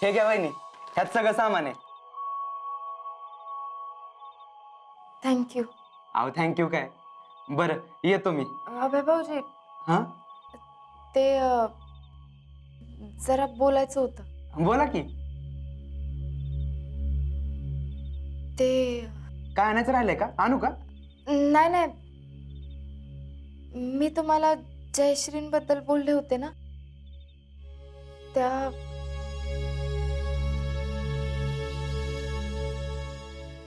हे घ्या वहिनी, ह्यात सगळं सामान आहे. थँक्यू. अहो थँक्यू काय. बरं येतो मी. अभय भाऊजी, हा ते जरा बोलायचं होतं. बोला की. ते काय आणायचं राहिलंय का? आणू का? नाही नाही, मी तुम्हाला जयश्रींबद्दल बोलले होते ना, त्या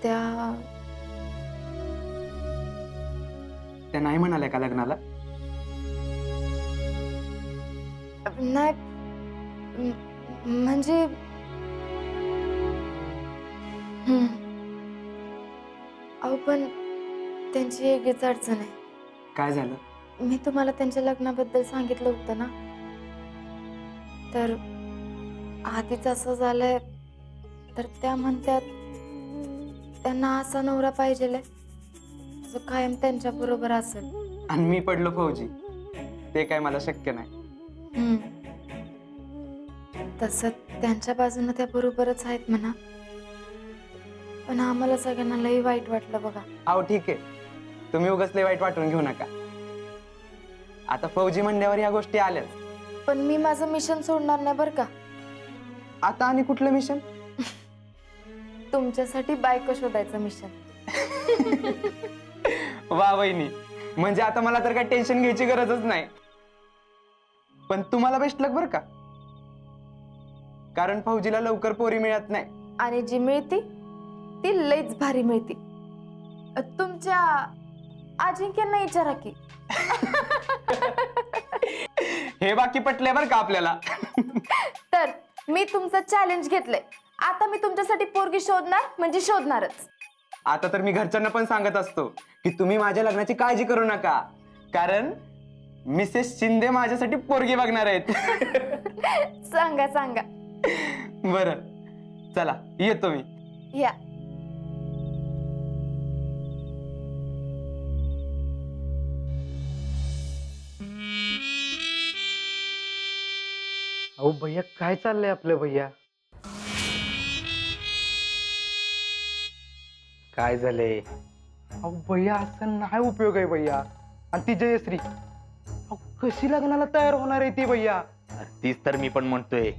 त्या त्या नाही म्हणाल्या का लग्नाला? नाही म्हणजे अहो पण त्यांची वेगळीच अडचण आहे. काय झालं? मी तुम्हाला त्यांच्या लग्नाबद्दल सांगितलं होतं ना, तर आधीच असं झालंय, तर त्या म्हणतात त्यांना असा नवरा पाहिजेलाय जो कायम त्यांच्या बरोबर असेल. आणि मी पडलो फौजी, ते काय मला शक्य नाही. तसं त्यांच्या बाजूने त्या बरोबरच आहेत म्हणा, पण आम्हाला सगळ्यांना लई वाईट वाटलं बघा. अहो ठीक आहे, तुम्ही उगाच लय वाईट वाटून घेऊ नका. आता फौजी म्हणल्यावर ह्या गोष्टी आल्याच. पण मी माझं मिशन सोडणार नाही बरं का. आता आणि कुठलं मिशन? तुमच्यासाठी बायको शोधायचं मिशन. वा वहिनी, म्हणजे आता मला तर काय टेन्शन घ्यायची गरजच नाही. पण तुम्हाला बेस्ट लक बरं का, कारण फौजीला लवकर पोरी मिळत नाही. आणि जी मिळती ती लईच भारी मिळती. तुमच्या अजिंक्यांना विचारा की. हे बाकी पटले बरं का आपल्याला. तर मी तुमचं चॅलेंज घेतलंय, आता मी तुमच्यासाठी पोरगी शोधणार म्हणजे शोधणारच. आता तर मी घरच्यांना पण सांगत असतो की तुम्ही माझ्या लग्नाची काळजी करू नका, कारण मिसेस शिंदे माझ्यासाठी पोरगी बघणार आहेत. सांगा सांगा. बरं चला येतो मी. या. अहो भैया, काय चाललंय आपलं भैया? काय झालंय? अहो भैया, असं नाही उपयोग आहे भैया. आणि ती जयश्री, अहो कशी लग्नाला तयार होणार आहे ती भैया? तीच तर मी पण म्हणतोय.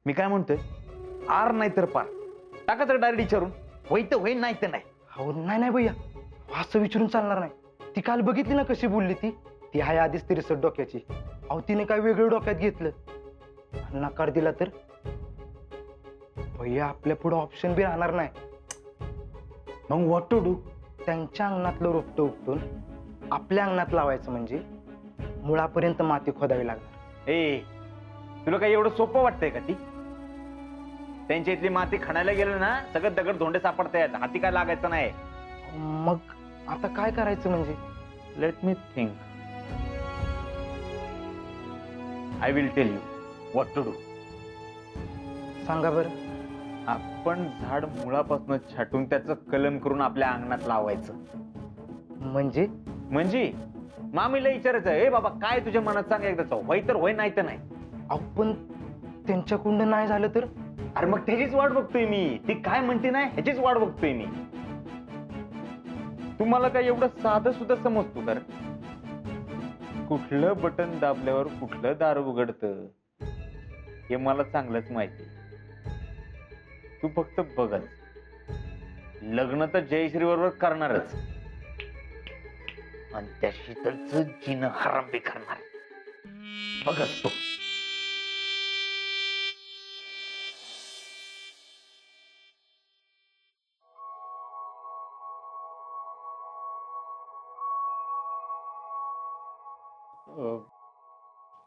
मी काय म्हणतोय, आर नाही तर पार टाका तर डायरेक्ट विचारून, होई तर होई, नाही तर नाही. अहो नाही नाही भैया, असं विचारून चालणार नाही. ती काल बघितली ना कशी बोलली ती. ती आहे आधीच तिरसट डोक्याची. अहो तिने काय वेगळं डोक्यात घेतलं, नकार दिला तर भैया आपल्या पुढे ऑप्शन बी राहणार नाही. मग व्हॉट टू डू? त्यांच्या अंगणातलं रोपटं उपटून आपल्या अंगणात लावायचं, म्हणजे मुळापर्यंत माती खोदावी लागणार. ए, तुला काय एवढं सोपं वाटतंय का? ती त्यांच्या इथली माती खणायला गेलं ना, सगळं दगड धोंडे सापडतायत, हाती काय लागायचं नाही. मग आता काय करायचं म्हणजे? Let me think. I will tell you what to do. सांगा बरं. आपण झाड मुळापासून छाटून त्याचं कलम करून आपल्या अंगणात लावायचं. म्हणजे म्हणजे मामीला विचारायचं, ए बाबा काय तुझ्या मनात सांग एकदाच, होय तर होय, नाही तर नाही. आपण त्यांच्याकडून नाही झालं तर? अरे मग त्याचीच वाट बघतोय मी. ती काय म्हणते नाही ह्याचीच वाट बघतोय मी. तुम्हाला काय एवढं साधं सुद्धा समजतो तर? कुठलं बटन दाबल्यावर कुठलं दार उघडतं हे मला चांगलंच माहिती. तू फक्त बघच. लग्न तर जयश्री बरोबर करणारच, आणि त्या शीतलचं जिनं हराम बी करणार. बघच तू.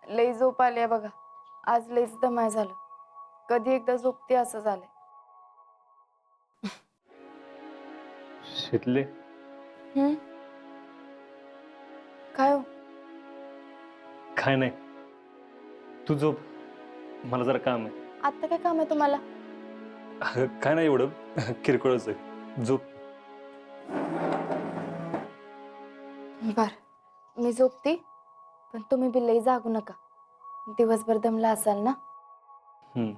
लई झोप आली बघा. आज लईच दमाय झालं. कधी एकदा झोपते असं झालंय. शीतले, काय हो? काय नाही, तू झोप, मला जरा काम आहे. आता काय काम आहे तुम्हाला? काय नाही, एवढं किरकोळच आहे, झोप. बर, मी झोपते, पण तुम्ही बी लई जागू नका. दिवसभर दमला असाल ना. हम्म.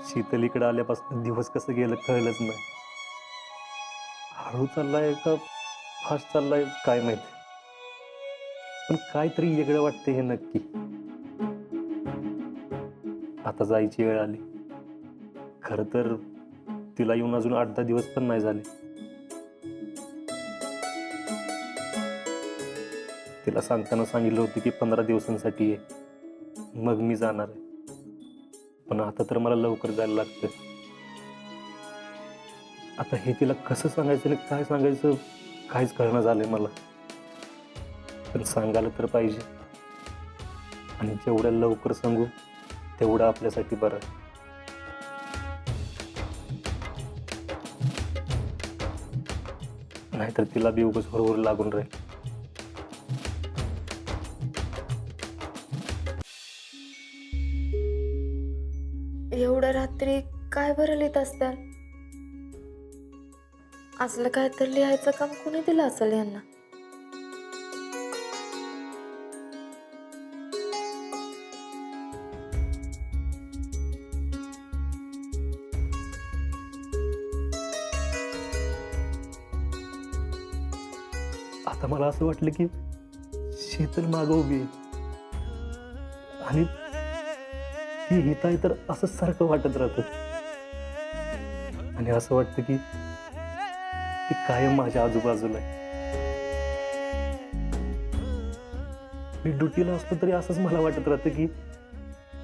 शीतल इकडे आल्यापासून दिवस कसं गेलं कळलंच नाही. हळू चाललाय का फास्ट चाललाय काय माहिती, पण काहीतरी वेगळं वाटतं हे नक्की. आता जायची वेळ आली. खरं तर तिला येऊन अजून 8-10 दिवस पण नाही झाले. तिला सांगताना सांगितलं होतं की 15 दिवसांसाठी ये, मग मी जाणार आहे. पण आता तर मला लवकर जायला लागतं. आता हे तिला कसं सांगायचं आणि काय सांगायचं काहीच कळणं झालंय मला. पण सांगायला तर पाहिजे, आणि जेवढ्या लवकर सांगू तेवढं आपल्यासाठी बरं आहे. नाहीतर तिला बी उगाच बरोबर लागून राहील. एवढ्या रात्री काय बरं लिहित असताल? असलं काय तर लिहायचं काम कोणी दिलं असेल यांना? आता मला असं वाटलं की शीतल मागं उभी आहे आणि ती हित आहे तर असं सारखं वाटत राहतं. आणि असं वाटतं की ती कायम माझ्या आजूबाजूला आहे. मी ड्युटीला असलो तरी असंच मला वाटत राहतं की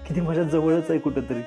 ती माझ्या जवळच आहे कुठेतरी.